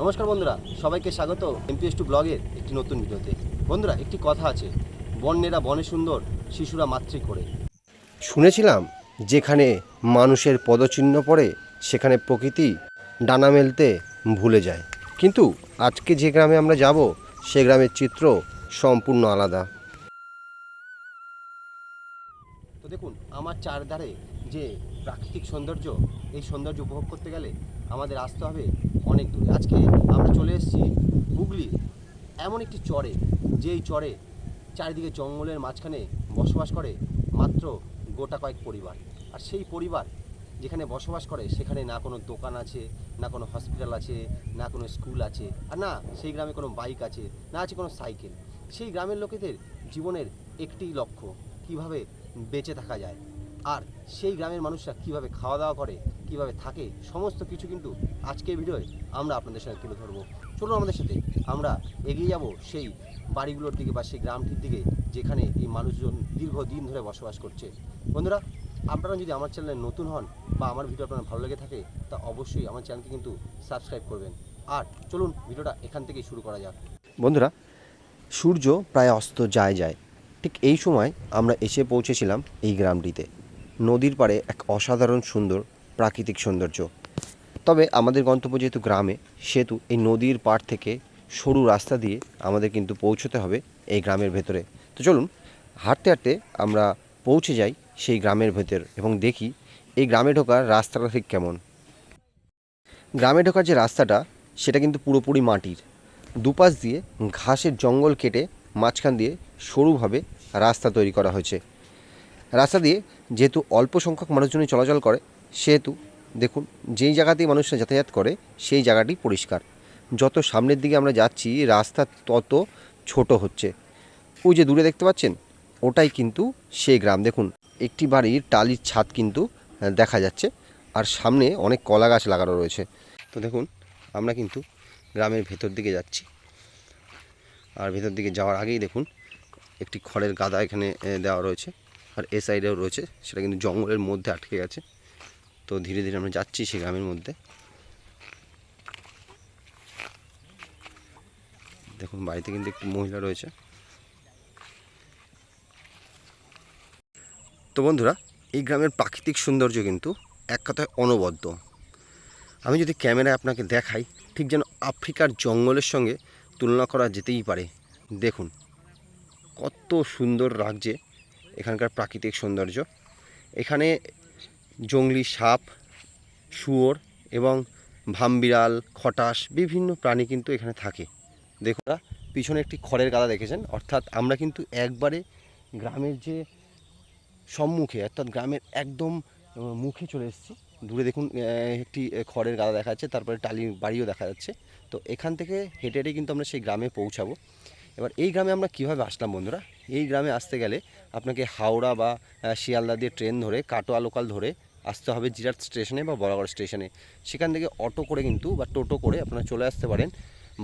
নমস্কার বন্ধুরা, সবাইকে স্বাগত এমপিএস টু ব্লগের একটি নতুন ভিডিওতে। বন্ধুরা, একটি কথা আছে, বন্যেরা বনে সুন্দর, শিশুরা মাতৃ করে। শুনেছিলাম যেখানে মানুষের পদচিহ্ন পড়ে সেখানে প্রকৃতি ডানা মেলতে ভুলে যায়, কিন্তু আজকে যে গ্রামে আমরা যাব সে গ্রামের চিত্র সম্পূর্ণ আলাদা। তো দেখুন, আমার চারধারে যে প্রাকৃতিক সৌন্দর্য, এই সৌন্দর্য উপভোগ করতে গেলে আমাদের আসতে হবে অনেক দূরে। আজকে আমরা চলে এসেছি হুগলির এমন একটি চরে, যেই চরে চারিদিকে জঙ্গলের মাঝখানে বসবাস করে মাত্র গোটা কয়েক পরিবার। আর সেই পরিবার যেখানে বসবাস করে সেখানে না কোনো দোকান আছে, না কোনো হসপিটাল আছে, না কোনো স্কুল আছে, আর না সেই গ্রামে কোনো বাইক আছে, না আছে কোনো সাইকেল। সেই গ্রামের লোকেদের জীবনের একটি লক্ষ্য, কিভাবে বেঁচে থাকা যায়, আর সেই গ্রামের মানুষরা কিভাবে খাওয়া দাওয়া করে, কিভাবে থাকে, সমস্ত কিছু কিন্তু আজকের ভিডিওয় আমরা আপনাদের সঙ্গে তুলে ধরবো। চলুন আমাদের সাথে আমরা এগিয়ে যাব সেই বাড়িগুলোর দিকে বা সেই গ্রামটির দিকে যেখানে এই মানুষজন দীর্ঘদিন ধরে বসবাস করছে। বন্ধুরা, আপনারা যদি আমার চ্যানেলে নতুন হন বা আমার ভিডিও আপনার ভালো লেগে থাকে, তা অবশ্যই আমার চ্যানেলকে কিন্তু সাবস্ক্রাইব করবেন। আর চলুন ভিডিওটা এখান থেকেই শুরু করা যাক। বন্ধুরা, সূর্য প্রায় অস্ত যায়, ঠিক এই সময় আমরা এসে পৌঁছেছিলাম এই গ্রামটিতে। নদীর পাড়ে এক অসাধারণ সুন্দর প্রাকৃতিক সৌন্দর্য। তবে আমাদের গন্তব্য যেহেতু গ্রামে, সেহেতু এই নদীর পাড় থেকে সরু রাস্তা দিয়ে আমাদের কিন্তু পৌঁছতে হবে এই গ্রামের ভেতরে। তো চলুন হাঁটতে হাঁটতে আমরা পৌঁছে যাই সেই গ্রামের ভেতর এবং দেখি এই গ্রামে ঢোকার রাস্তাটা ঠিক কেমন। গ্রামে ঢোকার যে রাস্তাটা, সেটা কিন্তু পুরোপুরি মাটির। দুপাশ দিয়ে ঘাসের জঙ্গল কেটে মাঝখান দিয়ে সরুভাবে রাস্তা তৈরি করা হয়েছে। রাস্তা দিয়ে যেহেতু অল্প সংখ্যক মানুষজনই চলাচল করে, সেহেতু দেখুন যেই জায়গাতেই মানুষরা যাতায়াত করে সেই জায়গাটি পরিষ্কার। যত সামনের দিকে আমরা যাচ্ছি রাস্তা তত ছোট হচ্ছে। ওই যে দূরে দেখতে পাচ্ছেন, ওটাই কিন্তু সেই গ্রাম। দেখুন, একটি বাড়ির টালির ছাদ কিন্তু দেখা যাচ্ছে, আর সামনে অনেক কলা গাছ লাগানো রয়েছে। তো দেখুন, আমরা কিন্তু গ্রামের ভেতর দিকে যাচ্ছি, আর ভেতর দিকে যাওয়ার আগেই দেখুন একটি খড়ের গাদা এখানে দেওয়া রয়েছে, আর এ সাইডেও রয়েছে, সেটা কিন্তু জঙ্গলের মধ্যে আটকে গেছে। তো ধীরে ধীরে আমরা যাচ্ছি সেই গ্রামের মধ্যে। দেখুন, বাড়িতে কিন্তু একটি মহিলা রয়েছে। তো বন্ধুরা, এই গ্রামের প্রাকৃতিক সৌন্দর্য কিন্তু এক কথায় অনবদ্য। আমি যদি ক্যামেরায় আপনাকে দেখাই, ঠিক যেন আফ্রিকার জঙ্গলের সঙ্গে তুলনা করা যেতেই পারে। দেখুন কত সুন্দর লাগছে এখানকার প্রাকৃতিক সৌন্দর্য। এখানে জংলি সাপ, শুয়োর এবং ভামবিড়াল, খটাস, বিভিন্ন প্রাণী কিন্তু এখানে থাকে। দেখুন, পিছনে একটি খড়ের গাদা দেখেছেন, অর্থাৎ আমরা কিন্তু একবারে গ্রামের যে সম্মুখে, অর্থাৎ গ্রামের একদম মুখে চলে এসেছি। দূরে দেখুন একটি খড়ের গাদা দেখা যাচ্ছে, তারপরে টালির বাড়িও দেখা যাচ্ছে। তো এখান থেকে হেঁটে হেঁটে কিন্তু আমরা সেই গ্রামে পৌঁছাবো। এবার এই গ্রামে আমরা কীভাবে আসলাম বন্ধুরা? এই গ্রামে আসতে গেলে আপনাকে হাওড়া বা শিয়ালদা দিয়ে ট্রেন ধরে, কাটোয়া লোকাল ধরে আসতে হবে জিরাট স্টেশনে বা বড়াগড় স্টেশনে। সেখান থেকে অটো করে কিন্তু বা টোটো করে আপনারা চলে আসতে পারেন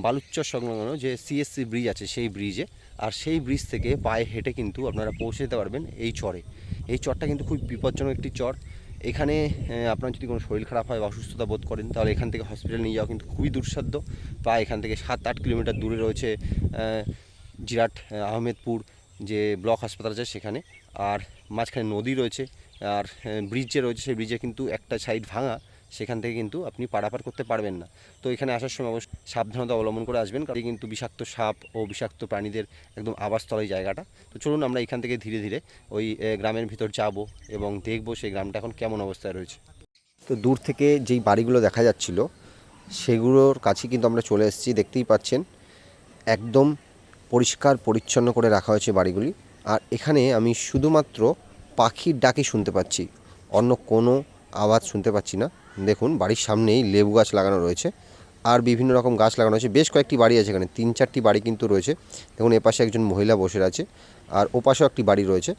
বালুচর সংলগ্ন যে সিএসসি ব্রিজ আছে সেই ব্রিজে। আর সেই ব্রিজ থেকে পায়ে হেঁটে কিন্তু আপনারা পৌঁছে যেতে পারবেন এই চরে। এই চরটা কিন্তু খুব বিপজ্জনক একটি চর। এখানে আপনার যদি কোনো শরীর খারাপ হয় বা অসুস্থতা বোধ করেন, তাহলে এখান থেকে হসপিটাল নিয়ে যাওয়া কিন্তু খুবই দুঃসাধ্য। প্রায় এখান থেকে 7-8 কিলোমিটার দূরে রয়েছে জিরাট আহমেদপুর যে ব্লক হাসপাতাল আছে সেখানে। আর মাঝখানে নদী রয়েছে, আর ব্রিজ যে রয়েছে সেই ব্রিজে কিন্তু একটা সাইড ভাঙা, সেখান থেকে কিন্তু আপনি পারাপার করতে পারবেন না। তো এখানে আসার সময় অবশ্যই সাবধানতা অবলম্বন করে আসবেন, কারণ কিন্তু বিষাক্ত সাপ ও বিষাক্ত প্রাণীদের একদম আবাসস্থল এই জায়গাটা। তো চলুন আমরা এখান থেকে ধীরে ধীরে ওই গ্রামের ভিতর যাব এবং দেখব সেই গ্রামটা এখন কেমন অবস্থায় রয়েছে। তো দূর থেকে যেই বাড়িগুলো দেখা যাচ্ছিল সেগুলোর কাছে কিন্তু আমরা চলে এসেছি। দেখতেই পাচ্ছেন একদম পরিষ্কার পরিচ্ছন্ন করে রাখা হয়েছে বাড়িগুলি। আর এখানে আমি শুধুমাত্র পাখির ডাকই শুনতে পাচ্ছি, অন্য কোনো আওয়াজ শুনতে পাচ্ছি না। দেখুন, বাড়ির সামনেই লেবু গাছ লাগানো রয়েছে, আর বিভিন্ন রকম গাছ লাগানো হয়েছে। বেশ কয়েকটি বাড়ি আছে এখানে, 3-4টি বাড়ি কিন্তু রয়েছে। দেখুন, এপাশে একজন মহিলা বসে আছে, আর ওপাশেও একটি বাড়ি রয়েছে,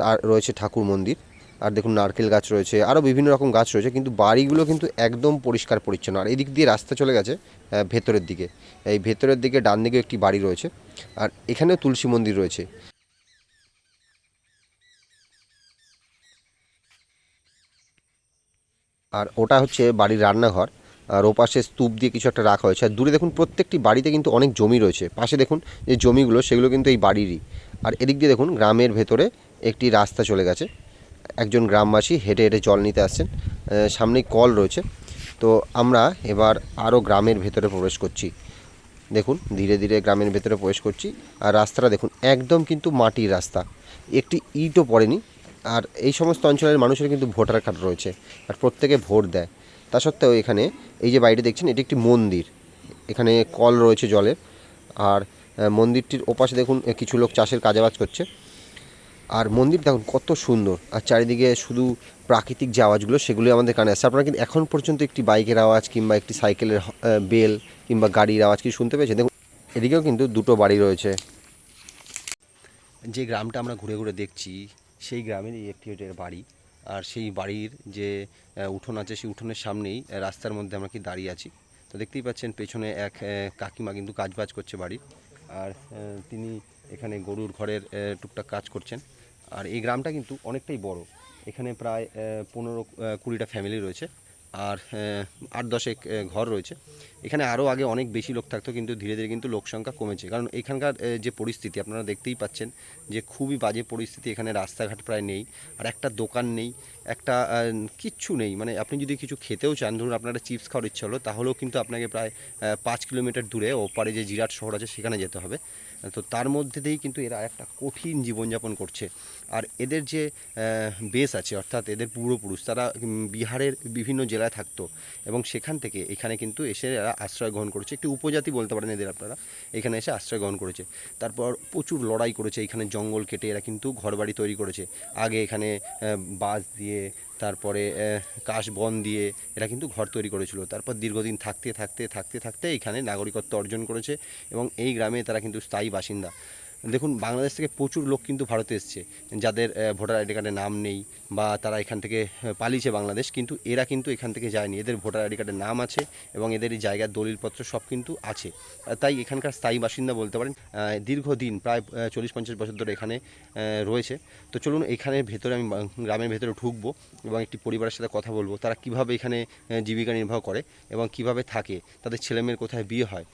আর রয়েছে ঠাকুর মন্দির। আর দেখুন নারকেল গাছ রয়েছে, আরও বিভিন্ন রকম গাছ রয়েছে, কিন্তু বাড়িগুলো কিন্তু একদম পরিষ্কার পরিচ্ছন্ন। আর এদিক দিয়ে রাস্তা চলে গেছে ভেতরের দিকে। এই ভেতরের দিকে ডান দিকে একটি বাড়ি রয়েছে, আর এখানেও তুলসী মন্দির রয়েছে। আর ওটা হচ্ছে বাড়ির রান্নাঘর। আর ওপাশে স্তূপ দিয়ে কিছু একটা রাখা হয়েছে। আর দূরে দেখুন প্রত্যেকটি বাড়িতে কিন্তু অনেক জমি রয়েছে। পাশে দেখুন যে জমিগুলো সেগুলো কিন্তু এই বাড়িরই। আর এদিক দিয়ে দেখুন গ্রামের ভেতরে একটি রাস্তা চলে গেছে। একজন গ্রামবাসী হেঁটে হেঁটে জল নিতে আসছেন। সামনেই কল রয়েছে। তো আমরা এবার আরও গ্রামের ভেতরে প্রবেশ করছি। দেখুন ধীরে ধীরে গ্রামের ভেতরে প্রবেশ করছি। আর রাস্তাটা দেখুন একদম কিন্তু মাটির রাস্তা, একটি ইটও পড়েনি। আর এই সমস্ত অঞ্চলের মানুষের কিন্তু ভোটার কার্ড রয়েছে আর প্রত্যেকে ভোট দেয়। তা সত্ত্বেও এখানে এই যে বাড়িটি দেখছেন এটি একটি মন্দির। এখানে কল রয়েছে জলের। আর মন্দিরটির ওপাশে দেখুন কিছু লোক চাষের কাজবাজ করছে। আর মন্দির দেখুন কত সুন্দর, আর চারিদিকে শুধু প্রাকৃতিক যে আওয়াজগুলো সেগুলো আমাদের কানে আসছে। আপনারা কিন্তু এখন পর্যন্ত একটি বাইকের আওয়াজ কিংবা একটি সাইকেলের বেল কিংবা গাড়ির আওয়াজ কি শুনতে পেয়েছেন? দেখুন এদিকেও কিন্তু দুটো বাড়ি রয়েছে। যে গ্রামটা আমরা ঘুরে ঘুরে দেখছি সেই গ্রামেরই একটি এটার বাড়ি। আর সেই বাড়ির যে উঠোন আছে সেই উঠোনের সামনেই রাস্তার মধ্যে আমরা কি দাঁড়িয়ে আছি। তো দেখতেই পাচ্ছেন পেছনে এক কাকিমা কিন্তু কাজবাজ করছে বাড়ির। আর তিনি এখানে গরুর ঘরের টুকটাক কাজ করছেন। আর এই গ্রামটা কিন্তু অনেকটাই বড়। এখানে প্রায় 15-20টা ফ্যামিলি রয়েছে। আর 8-10 ঘর রয়েছে। এখানে আরও আগে অনেক বেশি লোক থাকতো, কিন্তু ধীরে ধীরে কিন্তু লোক সংখ্যা কমেছে। কারণ এখানকার যে পরিস্থিতি আপনারা দেখতেই পাচ্ছেন যে খুবই বাজে পরিস্থিতি। এখানে রাস্তাঘাট প্রায় নেই, আর একটা দোকান নেই, একটা কিচ্ছু নেই। মানে আপনি যদি কিছু খেতেও চান, ধরুন আপনার একটা চিপস খাওয়ার ইচ্ছা হলো, তাহলেও কিন্তু আপনাকে প্রায় 5 কিলোমিটার দূরে ওপারে যে জিরাট শহর আছে সেখানে যেতে হবে। তো তার মধ্যে দিয়েই কিন্তু এরা একটা কঠিন জীবনযাপন করছে। আর এদের যে বেস আছে, অর্থাৎ এদের পূর্বপুরুষ তারা বিহারের বিভিন্ন জেলায় থাকতো এবং সেখান থেকে এখানে কিন্তু এসে এরা আশ্রয় গ্রহণ করেছে। একটি উপজাতি বলতে পারেন এদের আপনারা, এখানে এসে আশ্রয় গ্রহণ করেছে। তারপর প্রচুর লড়াই করেছে, এখানে জঙ্গল কেটে এরা কিন্তু ঘরবাড়ি তৈরি করেছে। আগে এখানে বাঁশ দিয়ে, তারপরে কাশবন দিয়ে এরা কিন্তু ঘর তৈরি করেছিল। তারপর দীর্ঘদিন থাকতে থাকতে থাকতে থাকতে এখানে নাগরিকত্ব অর্জন করেছে এবং এই গ্রামে তারা কিন্তু স্থায়ী বাসিন্দা। দেখুন বাংলাদেশ থেকে প্রচুর লোক কিন্তু ভারতে এসছে, যাদের ভোটার আইডি কার্ডে নাম নেই বা তারা এখান থেকে পালিয়েছে বাংলাদেশ, কিন্তু এরা কিন্তু এখান থেকে যায়নি। এদের ভোটার আইডি কার্ডে নাম আছে এবং এদের এই জায়গার দলিলপত্র সব কিন্তু আছে। তাই এখানকার স্থায়ী বাসিন্দা বলতে পারেন। দীর্ঘদিন প্রায় 40-50 বছর ধরে এখানে রয়েছে। তো চলুন এখানের ভেতরে আমি গ্রামের ভেতরে ঢুকবো এবং একটি পরিবারের সাথে কথা বলবো, তারা কিভাবে এখানে জীবিকা নির্বাহ করে এবং কিভাবে থাকে, তাদের ছেলেমেয়ের কোথায় বিয়ে হয়,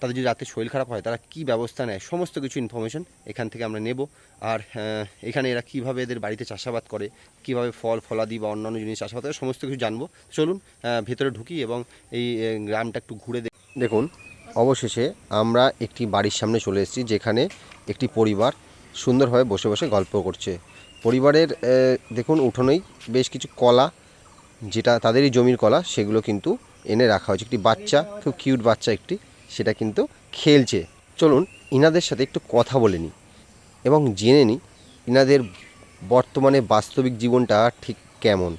তাদের যদি রাতে শরীর খারাপ হয় তারা কী ব্যবস্থা নেয়, সমস্ত কিছু ইনফরমেশন এখান থেকে আমরা নেব। আর এখানে এরা কীভাবে এদের বাড়িতে চাষাবাদ করে, কীভাবে ফল ফলাদি বা অন্যান্য জিনিস চাষাবাদ করে, সমস্ত কিছু জানবো। চলুন ভেতরে ঢুকি এবং এই গ্রামটা একটু ঘুরে দেখুন অবশেষে আমরা একটি বাড়ির সামনে চলে এসেছি, যেখানে একটি পরিবার সুন্দরভাবে বসে বসে গল্প করছে। পরিবারের দেখুন উঠোনেই বেশ কিছু কলা, যেটা তাদেরই জমির কলা, সেগুলো কিন্তু এনে রাখা হয়েছে। একটি বাচ্চা, খুব কিউট বাচ্চা একটি, সেটা কিন্তু খেলছে। চলুন ইনাদের সাথে একটু কথা বলে নিই এবং জেনে নিই ইনাদের বর্তমানে বাস্তবিক জীবনটা ঠিক কেমন।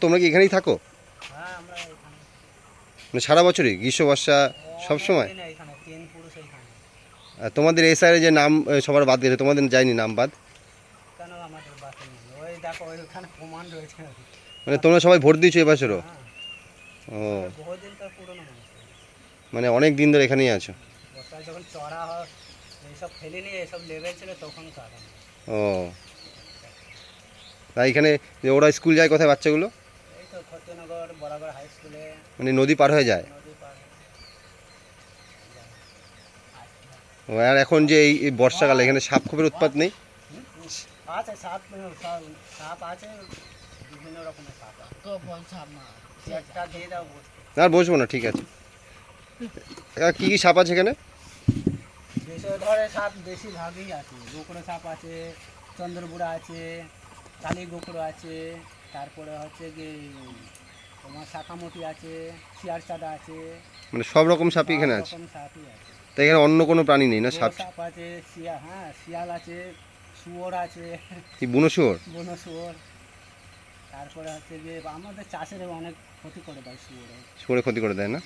তোমরা কি এখানেই থাকো? মানে সারা বছরই, গ্রীষ্ম বর্ষা সব সময়? তোমাদের এই সাইডে যে নাম সবার বাদ গেছে, তোমাদের যায়নি নাম বাদ? মানে তোমরা সবাই ভোট দিয়েছো এবছরও? ও, মানে অনেক দিন ধরে এখানেই আছো? ও, তাই এখানে ওরা স্কুল যায় কোথায় বাচ্চাগুলো? মানে নদী পার হয়ে যায়? ও, আর এখন যে এই বর্ষাকালে এখানে সাপ খোপের উৎপাত নেই? আর বসবো না, ঠিক আছে। কি কি সাপ আছে এখানে? সাপ বেশিরভাগই আছে, গোকড়ো সাপ আছে, চন্দ্রবুড়া আছে, কালী গোকড়ো আছে, তারপরে হচ্ছে কি তোমার শাখামতি আছে, শিয়ার চাঁদা আছে। মানে সব রকম সাপই এখানে আছে? তাই এখানে অন্য কোনো প্রাণী নেই না? সাপ আছে, শিয়াল আছে, শুয়োর আছে। কি বুনো শুয়োর? বুনো শুয়োর। তারপরে হচ্ছে যে আমাদের চাষের অনেক ক্ষতি করে দেয় শুয়োরে ক্ষতি করে দেয় না?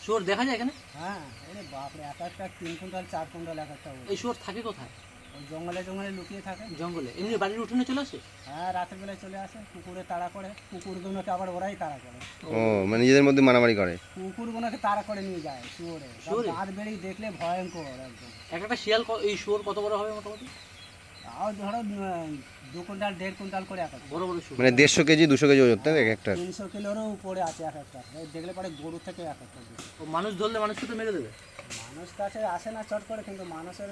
শুয়োর দেখা যায় এখানে? হ্যাঁ, আরে বাপরে, এক একটা 3 কুইন্টাল 4 কুইন্টাল এক একটা। এই শুয়োর থাকে কোথায়? ওই জঙ্গলে জঙ্গলে লুকিয়ে থাকে। জঙ্গলে? এমনি বাড়ির উঠোনে চলে আসে? হ্যাঁ, রাতের বেলায় চলে আসে, কুকুরে তাড়া করে। কুকুরগুলোকে আবার ওরাই তাড়া করে। ও, মানে নিজেদের মধ্যে মারামারি করে? কুকুরগুলোকে তাড়া করে নিয়ে যায় শুয়োরে। দাঁত বেরিয়ে দেখলে ভয়ঙ্কর একদম। একটা শিয়াল এই শুয়োর কত বড় হবে মোটামুটি? তাও ধরো 2 কুইন্টাল 1.5 কুইন্টাল করে এক একটা। বড় বড় শুয়োর। মানে 150 কেজি 200 কেজি ওজন তাই এক একটা? 300 কিলোরও উপরে আছে এক একটা। এই দেখলে পরে গরু থেকে এক একটা বেশি। ও মানুষ ধরলে মানুষকে তো মেরে দেবে। মানুষ কাছে আসে না চট করে, কিন্তু মানুষের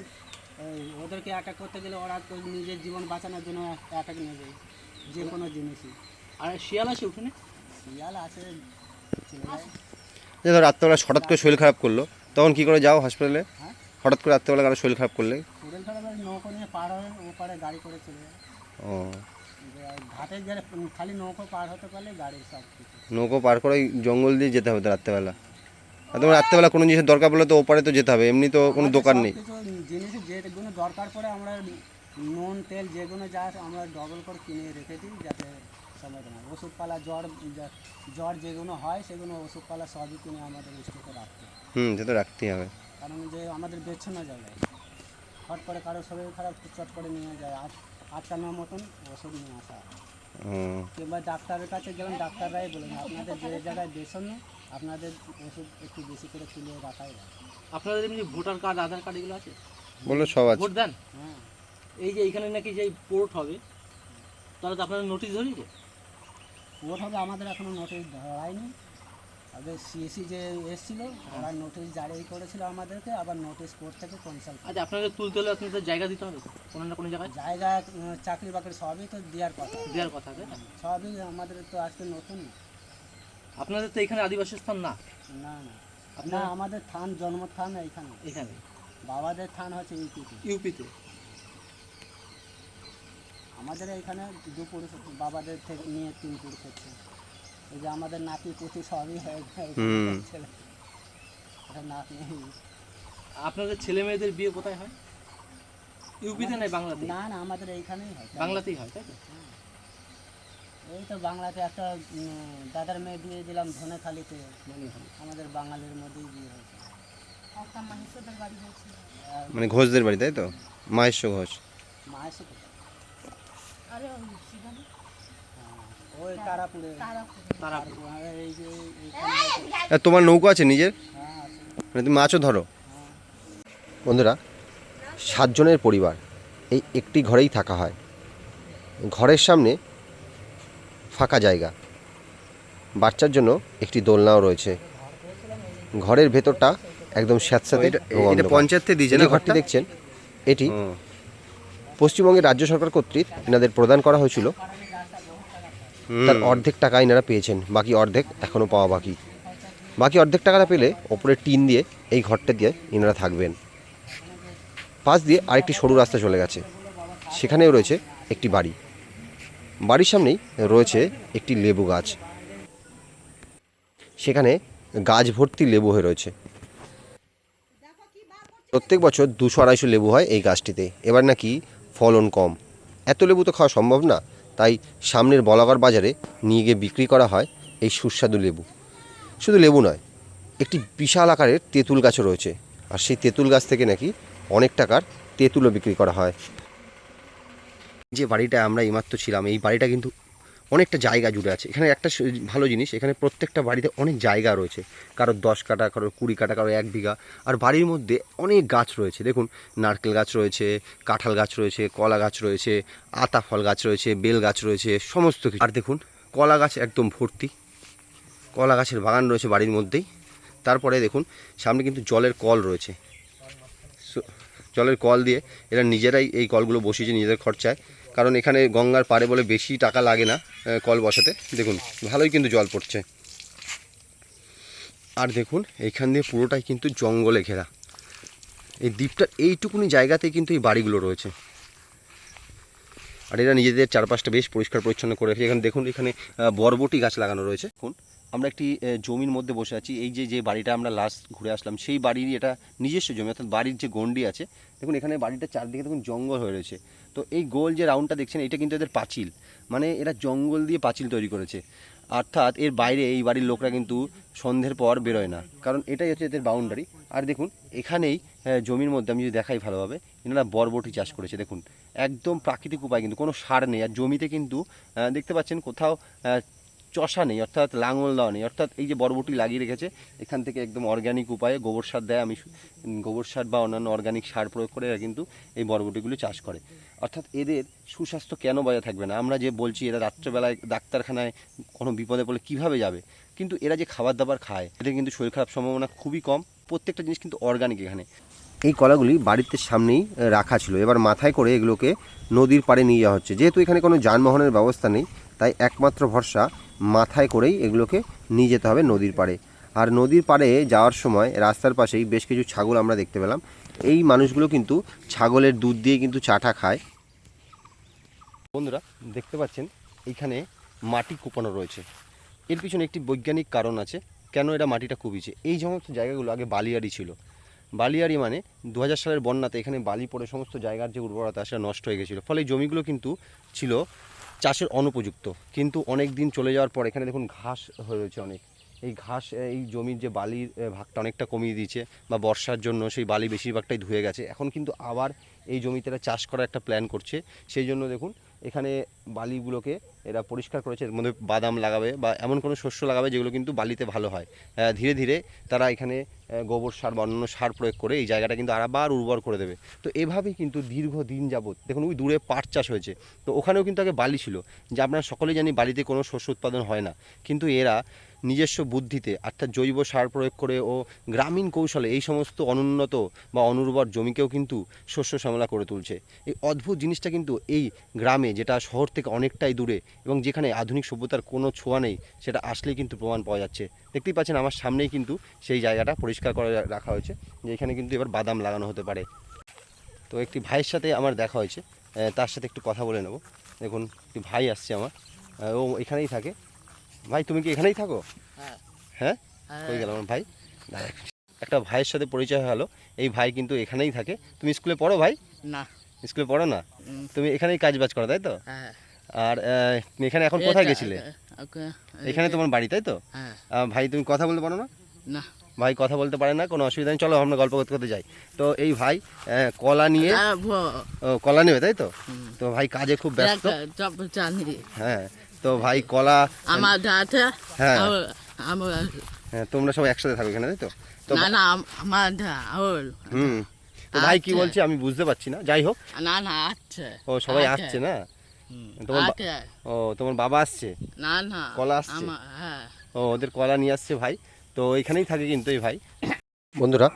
ওদেরকে অ্যাটাক করতে গেলে ওরা তো নিজের জীবন বাঁচানোর জন্য অ্যাটাক নিয়ে যায় যে কোনো জিনিসই। আর শিয়াল আছে উঠোনে? শিয়াল আছে, চলে যায়। যে ধর রাত্রেবেলা হঠাৎ করে শরীর খারাপ করলো, তখন কি করে যাও হাসপাতালে? হ্যাঁ, হঠাৎ করে রাত্রেবেলা কারো শরীর খারাপ করলে? শরীর খারাপ হলে নৌকো নিয়ে পার হয়ে ও পারে গাড়ি করে চলে যায়। ও, ঘাটে গেলে খালি নৌকো পার হতে পারলে গাড়ির সব কিছু। নৌকো পার করে ওই জঙ্গল দিয়ে যেতে হবে তো রাত্রেবেলা। আর তোমার রাত্রেবেলা কোনো জিনিসের দরকার পড়লে তো ওপারে তো যেতে হবে, এমনি তো কোনো দোকান নেই। জিনিস যেগুলো দরকার পড়ে আমরা নুন তেল যেগুলো যা আছে আমরা ডবল করে কিনে রেখে দিই, যাতে সমস্যা না। ওষুধপালা জ্বর যেগুলো হয় সেগুলো ওষুধপালা সবই কিনে আমাদের স্টোকে রাখতে হয়। সে তো রাখতেই হবে। কারণ যে আমাদের বেচ্ছন্ন জায়গায় হট করে কারো শরীর খারাপ চট করে নিয়ে যায়, আটকানোর মতন ওষুধ নিয়ে আসা হয়। ও, কিংবা ডাক্তারের কাছে গেলাম, ডাক্তাররাই বলেন আপনাদের যে জায়গায় বেছন্ন আপনাদের ওষুধ একটু বেশি করে তুলে রাখাই হয়। আপনাদের এমনি ভোটার কার্ড আধার কার্ড এগুলো আছে? বললো সব আছে। ভোট দেন? হ্যাঁ, এই যে এখানে নাকি যে পোর্ট হবে, তাহলে তো আপনাদের নোটিশ ধরিয়েছে? ওর হবে আমাদের এখনো নোটিশ ধরায়নি। আগে সিএসি যে এসেছিল ওরা নোটিশ জারি করেছিল আমাদেরকে, আবার নোটিশ কোর্ট থেকে কনসাল্ট। আচ্ছা, আপনাদের তুলতে হলে আপনাদের জায়গা দিতে হবে কোনো না কোনো জায়গায়? জায়গা চাকরি বাকরি সবই তো দেওয়ার কথা, দেওয়ার কথা, তাই না? সবই আমাদের তো আজকে নতুন। আপনাদের তো এখানে আদিবাসী স্থান না? না না আপনার না, আমাদের থান জন্মস্থান এইখানে, এখানে বাবাদের থান হচ্ছে ইউপিতে। ইউপিতে? আমাদের এইখানে 2 পুরুষ, বাবাদের থেকে নিয়ে 3 পুরুষ হচ্ছে। এই যে আমাদের নাতি পুতি সবই হয়ে যায় ছেলে, নাতি। আপনাদের ছেলে মেয়েদের বিয়ে কোথায় হয়? ইউপিতে নাই বাংলাতে? না না, আমাদের এইখানেই হয়। বাংলাতেই হয়, তাই তো? এই তো বাংলাতে একটা দাদার মেয়ে বিয়ে দিলাম ধনেখালিতে, আমাদের বাঙালির মধ্যেই বিয়ে হয়েছে। মানে ঘোষদের বাড়ি তাই তো? মাহেশ্বর ঘোষ। মায়ের সাথে ওই তারাপুরে। তারাপুর। আর এই যে এইখানে আর তোমার নৌকো আছে নিজের? হ্যাঁ আছে। মানে তুমি মাছও ধরো? বন্ধুরা, 7 জনের পরিবার, এই একটি ঘরেই থাকা হয়। ঘরের সামনে ফাঁকা জায়গা, বাচ্চার জন্য একটি দোলনাও রয়েছে। ঘরের ভেতরটা একদম স্যাঁতস্যাঁতে। এটা পঞ্চায়েত থেকে দিয়েছে না ঘরটি দেখছেন? এটি পশ্চিমবঙ্গের রাজ্য সরকার কর্তৃক এনাদের প্রদান করা হয়েছিল। তার অর্ধেক টাকা এনারা পেয়েছেন, বাকি অর্ধেক এখনও পাওয়া বাকি। বাকি অর্ধেক টাকাটা পেলে ওপরে টিন দিয়ে এই ঘরটা দিয়ে এনারা থাকবেন। পাশ দিয়ে আরেকটি সরু রাস্তা চলে গেছে, সেখানেও রয়েছে একটি বাড়ি। বাড়ির সামনেই রয়েছে একটি লেবু গাছ, সেখানে গাছ ভর্তি লেবু হয়ে রয়েছে। প্রত্যেক বছর 200-250 লেবু হয় এই গাছটিতে। এবার নাকি ফলন কম, এত লেবু তো খাওয়া সম্ভব না, তাই সামনের বলাগড় বাজারে নিয়ে গিয়ে বিক্রি করা হয় এই সুস্বাদু লেবু। শুধু লেবু নয়, একটি বিশাল আকারের তেঁতুল গাছও রয়েছে, আর সেই তেঁতুল গাছ থেকে নাকি অনেক টাকার তেঁতুলও বিক্রি করা হয়। যে বাড়িটা আমরা এইমাত্র ছিলাম, এই বাড়িটা কিন্তু অনেকটা জায়গা জুড়ে আছে। এখানে একটা ভালো জিনিস, এখানে প্রত্যেকটা বাড়িতে অনেক জায়গা রয়েছে, কারোর 10 কাঠা, কারোর 20 কাঠা, কারোর 1 বিঘা। আর বাড়ির মধ্যে অনেক গাছ রয়েছে, দেখুন নারকেল গাছ রয়েছে, কাঁঠাল গাছ রয়েছে, কলা গাছ রয়েছে, আতা ফল গাছ রয়েছে, বেল গাছ রয়েছে, সমস্ত কিছু। আর দেখুন কলা গাছ একদম ভর্তি, কলা গাছের বাগান রয়েছে বাড়ির মধ্যেই। তারপরে দেখুন সামনে কিন্তু জলের কল রয়েছে, জলের কল দিয়ে এরা নিজেরাই এই কলগুলো বসিয়েছে নিজেদের খরচায়, কারণ এখানে গঙ্গার পাড়ে বলে বেশি টাকা লাগে না কল বসাতে। দেখুন ভালোই কিন্তু জল পড়ছে। আর দেখুন এইখান দিয়ে পুরোটাই কিন্তু জঙ্গলে ঘেরা। এই দ্বীপটার এইটুকুনি জায়গাতেই কিন্তু এই বাড়িগুলো রয়েছে। আর এরা নিজেদের চারপাশটা বেশ পরিষ্কার পরিচ্ছন্ন করে রেখেছে। এখানে দেখুন, এখানে বরবটি গাছ লাগানো রয়েছে। দেখুন আমরা একটি জমির মধ্যে বসে আছি। এই যে বাড়িটা আমরা লাস্ট ঘুরে আসলাম, সেই বাড়িরই এটা নিজস্ব জমি, অর্থাৎ বাড়ির যে গণ্ডি আছে। দেখুন এখানে বাড়িটার চারদিকে দেখুন জঙ্গল হয়ে রয়েছে। তো এই গোল যে রাউন্ডটা দেখছেন, এটা কিন্তু এদের পাঁচিল, মানে এরা জঙ্গল দিয়ে পাঁচিল তৈরি করেছে। অর্থাৎ এর বাইরে এই বাড়ির লোকরা কিন্তু সন্ধ্যের পর বেরোয় না, কারণ এটাই হচ্ছে এদের বাউন্ডারি। আর দেখুন এখানেই জমির মধ্যে আমি যদি দেখাই ভালোভাবে, এনারা বরবটি চাষ করেছে। দেখুন একদম প্রাকৃতিক উপায়, কিন্তু কোনো সার নেই। আর জমিতে কিন্তু দেখতে পাচ্ছেন কোথাও চষা নেই, অর্থাৎ লাঙল দেওয়া নেই, অর্থাৎ এই যে বরবটি লাগিয়ে রেখেছে এখান থেকে একদম অর্গ্যানিক উপায়ে গোবর সার দেয়, গোবর সার বা অন্যান্য অর্গ্যানিক সার প্রয়োগ করে এরা কিন্তু এই বরবটিগুলো চাষ করে। অর্থাৎ এদের সুস্বাস্থ্য কেন বজায় থাকবে না? আমরা যে বলছি এরা রাত্রেবেলায় ডাক্তারখানায় কোনো বিপদে পড়লে কীভাবে যাবে, কিন্তু এরা যে খাবার দাবার খায় এদের কিন্তু শরীর খারাপ সম্ভাবনা খুবই কম। প্রত্যেকটা জিনিস কিন্তু অর্গ্যানিক এখানে। এই কলাগুলি বাড়িতে সামনেই রাখা ছিল, এবার মাথায় করে এগুলোকে নদীর পাড়ে নিয়ে যাওয়া হচ্ছে। যেহেতু এখানে কোনো যানবাহনের ব্যবস্থা নেই, তাই একমাত্র ভরসা মাথায় করেই এগুলোকে নিয়ে যেতে হবে নদীর পাড়ে। আর নদীর পাড়ে যাওয়ার সময় রাস্তার পাশেই বেশ কিছু ছাগল আমরা দেখতে পেলাম। এই মানুষগুলো কিন্তু ছাগলের দুধ দিয়ে কিন্তু চাটা খায়। বন্ধুরা দেখতে পাচ্ছেন এইখানে মাটি কুপানো রয়েছে, এর পিছনে একটি বৈজ্ঞানিক কারণ আছে কেন এরা মাটিটা কুপিয়েছে। এই সমস্ত জায়গাগুলো আগে বালিয়াড়ি ছিল। বালিয়াড়ি মানে 2000 সালের বন্যাতে এখানে বালি পড়ে সমস্ত জায়গার যে উর্বরতা সেটা নষ্ট হয়ে গেছিলো, ফলে এই জমিগুলো কিন্তু ছিল চাষের অনুপযুক্ত। কিন্তু অনেক দিন চলে যাওয়ার পর এখানে দেখুন ঘাস হয়ে রয়েছে অনেক। এই ঘাস এই জমির যে বালির ভাগটা অনেকটা কমিয়ে দিয়েছে, বা বর্ষার জন্য সেই বালি বেশিরভাগটাই ধুয়ে গেছে। এখন কিন্তু আবার এই জমিতে এরা চাষ করার একটা প্ল্যান করছে। সেই জন্য দেখুন এখানে বালিগুলোকে এরা পরিষ্কার করেছে, এর মধ্যে বাদাম লাগাবে বা এমন কোনো শস্য লাগাবে যেগুলো কিন্তু বালিতে ভালো হয়। ধীরে ধীরে তারা এখানে গোবর সার বা অন্যান্য সার প্রয়োগ করে এই জায়গাটা কিন্তু আবার উর্বর করে দেবে। তো এভাবেই কিন্তু দীর্ঘদিন যাবত দেখুন ওই দূরে পাট চাষ হয়েছে, তো ওখানেও কিন্তু আগে বালি ছিল। যে আপনারা সকলেই জানি বালিতে কোনো শস্য উৎপাদন হয় না, কিন্তু এরা নিজস্ব বুদ্ধিতে অর্থাৎ জৈব সার প্রয়োগ করে ও গ্রামীণ কৌশলে এই সমস্ত অনুন্নত বা অনুর্বর জমিকেও কিন্তু শস্য শ্যামলা করে তুলছে। এই অদ্ভুত জিনিসটা কিন্তু এই গ্রামে, যেটা শহর থেকে অনেকটাই দূরে এবং যেখানে আধুনিক সভ্যতার কোনো ছোঁয়া নেই, সেটা আসলেই কিন্তু প্রমাণ পাওয়া যাচ্ছে। দেখতেই পাচ্ছেন আমার সামনেই কিন্তু সেই জায়গাটা পরিষ্কার করে রাখা হয়েছে, যে এখানে কিন্তু এবার বাদাম লাগানো হতে পারে। তো একটি ভাইয়ের সাথে আমার দেখা হয়েছে, তার সাথে একটু কথা বলে নেব। দেখুন একটি ভাই আসছে আমার, ও এখানেই থাকে। ভাই তুমি কি এখানেই থাকো? হ্যাঁ। হ্যাঁ, হয়ে গেল আমার ভাই। একটা ভাইয়ের সাথে পরিচয় হলো, এই ভাই কিন্তু এখানেই থাকে। তুমি স্কুলে পড়ো ভাই? না। স্কুলে পড়ো না, তুমি এখানেই কাজ বাজ করো তাই তো? হ্যাঁ। আর তুমি এখানে এখন কোথায় গেছিলে? এখানে তোমার বাড়ি তাই তো? ভাই তুমি কথা বলতে পারো না? না। ভাই কথা বলতে পারে না, কোনো অসুবিধা নেই, চলো আমরা গল্প করতে করতে যাই। তো এই ভাই কলা নিয়ে, কলা নেবে তাই তো? তো ভাই কাজে খুব ব্যস্ত। হ্যাঁ, তো ভাই কলা আমার দাদা, হ্যাঁ আমার হ্যাঁ, তোমরা সব একসাথে থাকো এখানে তাই তো? তো না না আমার তো ভাই কি বলছে আমি বুঝতে পারছি না, যাই হোক। না না আচ্ছা। ও সবাই আসছে না? তোমার ও তোমার বাবা আসছে? না না কলা আসছে? হ্যাঁ। ও ওদের কলা নিয়ে আসছে ভাই, তো এখানেই থাকে কিন্তু এই ভাই। বন্ধুরা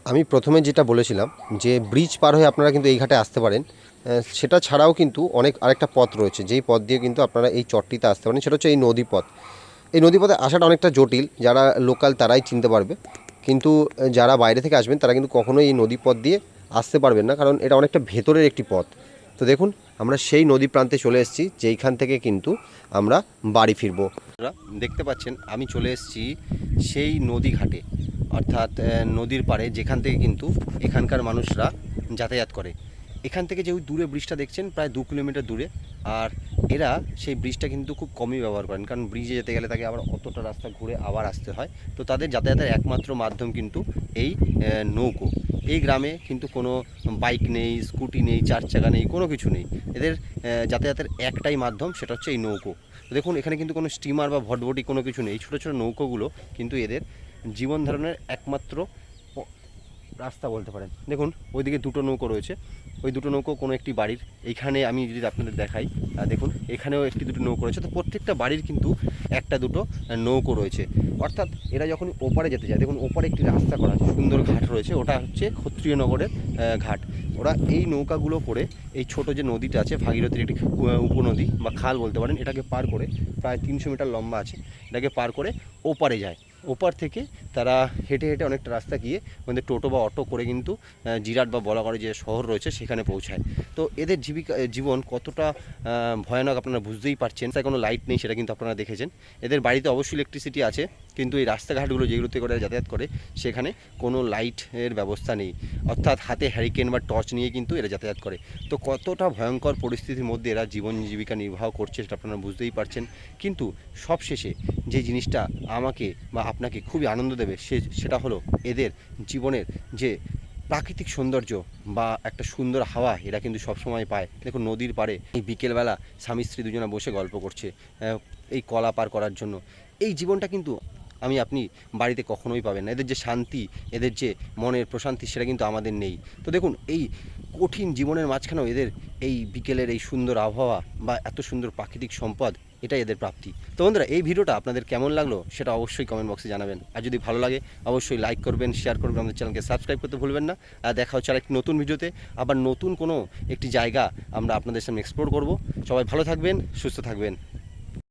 আমি প্রথমে যেটা বলেছিলাম যে ব্রিজ পার হয়ে আপনারা কিন্তু এই ঘাটে আসতে পারেন, সেটা ছাড়াও কিন্তু অনেক আরেকটা পথ রয়েছে, যেই পথ দিয়ে কিন্তু আপনারা এই চরটিতে আসতে পারেন। সেটা হচ্ছে এই নদীপথ। এই নদীপথে আসাটা অনেকটা জটিল, যারা লোকাল তারাই চিনতে পারবে, কিন্তু যারা বাইরে থেকে আসবেন তারা কিন্তু কখনোই এই নদীপথ দিয়ে আসতে পারবেন না, কারণ এটা অনেকটা ভেতরের একটি পথ। তো দেখুন আমরা সেই নদী প্রান্তে চলে এসেছি, যেইখান থেকে কিন্তু আমরা বাড়ি ফিরবো। দেখতে পাচ্ছেন আমি চলে এসেছি সেই নদী ঘাটে, অর্থাৎ নদীর পাড়ে, যেখান থেকে কিন্তু এখানকার মানুষরা যাতায়াত করে। এখান থেকে যে ওই দূরে ব্রিজটা দেখছেন প্রায় 2 কিলোমিটার দূরে, আর এরা সেই ব্রিজটা কিন্তু খুব কমই ব্যবহার করেন, কারণ ব্রিজে যেতে গেলে তাকে আবার অতটা রাস্তা ঘুরে আবার আসতে হয়। তো তাদের যাতায়াতের একমাত্র মাধ্যম কিন্তু এই নৌকো। এই গ্রামে কিন্তু কোনো বাইক নেই, স্কুটি নেই, 4 চাকা নেই, কোনো কিছু নেই। এদের যাতায়াতের একটাই মাধ্যম, সেটা হচ্ছে এই নৌকো। তো দেখুন এখানে কিন্তু কোনো স্টিমার বা ভটভটি কোনো কিছু নেই, ছোটো ছোটো নৌকোগুলো কিন্তু এদের জীবন ধারণের একমাত্র রাস্তা বলতে পারেন। দেখুন ওইদিকে 2টো নৌকো রয়েছে, ওই 2টো নৌকো কোনো একটি বাড়ির। এইখানে আমি যদি আপনাদের দেখাই, দেখুন এখানেও 1-2টো নৌকো রয়েছে। তো প্রত্যেকটা বাড়ির কিন্তু 1-2টো নৌকো রয়েছে। অর্থাৎ এরা যখন ওপারে যেতে যায়, দেখুন ওপারে একটি রাস্তা করা আছে, সুন্দর ঘাট রয়েছে, ওটা হচ্ছে ক্ষত্রিয়নগরের ঘাট। ওরা এই নৌকাগুলো করে এই ছোট যে নদীটা আছে, ভাগীরথীর একটি উপনদী বা খাল বলতে পারেন, এটাকে পার করে প্রায় 300 মিটার লম্বা আছে, এটাকে পার করে ওপারে যায়। ওপার থেকে তারা হেঁটে হেঁটে অনেকটা রাস্তা গিয়ে ওদের টোটো বা অটো করে কিন্তু জিরাট বা বলাগড়ে যে শহর রয়েছে সেখানে পৌঁছায়। তো এদের জীবন কতটা ভয়ানক আপনারা বুঝতেই পারছেন। তাই কোনো লাইট নেই, সেটা কিন্তু আপনারা দেখেছেন। এদের বাড়িতে অবশ্যই ইলেকট্রিসিটি আছে, কিন্তু এই রাস্তাঘাটগুলো যেগুলোতে করে যাতায়াত করে সেখানে কোনো লাইটের ব্যবস্থা নেই, অর্থাৎ হাতে হ্যারিকেন বা টর্চ নিয়ে কিন্তু এরা যাতায়াত করে। তো কতটা ভয়ঙ্কর পরিস্থিতির মধ্যে এরা জীবন জীবিকা নির্বাহ করছে সেটা আপনারা বুঝতেই পারছেন। কিন্তু সবশেষে যে জিনিসটা আমাকে বা আপনাকে খুবই আনন্দ দেবে সেটা হলো এদের জীবনের যে প্রাকৃতিক সৌন্দর্য বা একটা সুন্দর হাওয়া এরা কিন্তু সবসময় পায়। দেখুন নদীর পাড়ে এই বিকেলবেলা স্বামী স্ত্রী দুজনে বসে গল্প করছে, এই কলা পার করার জন্য। এই জীবনটা কিন্তু আপনি বাড়িতে কখনোই পাবেন না। এদের যে শান্তি, এদের যে মনের প্রশান্তি, সেটা কিন্তু আমাদের নেই। তো দেখুন, এই কঠিন জীবনের মাঝখানেও এদের এই বিকেলের এই সুন্দর আবহাওয়া বা এত সুন্দর প্রাকৃতিক সম্পদ, এটাই এদের প্রাপ্তি। তো বন্ধুরা, এই ভিডিওটা আপনাদের কেমন লাগলো সেটা অবশ্যই কমেন্ট বক্সে জানাবেন। আর যদি ভালো লাগে অবশ্যই লাইক করবেন, শেয়ার করবেন, আমাদের চ্যানেলকে সাবস্ক্রাইব করতে ভুলবেন না। আর দেখা হচ্ছে আরেকটি নতুন ভিডিওতে, আবার নতুন কোনো একটি জায়গা আমরা আপনাদের সামনে এক্সপ্লোর করব। সবাই ভালো থাকবেন, সুস্থ থাকবেন।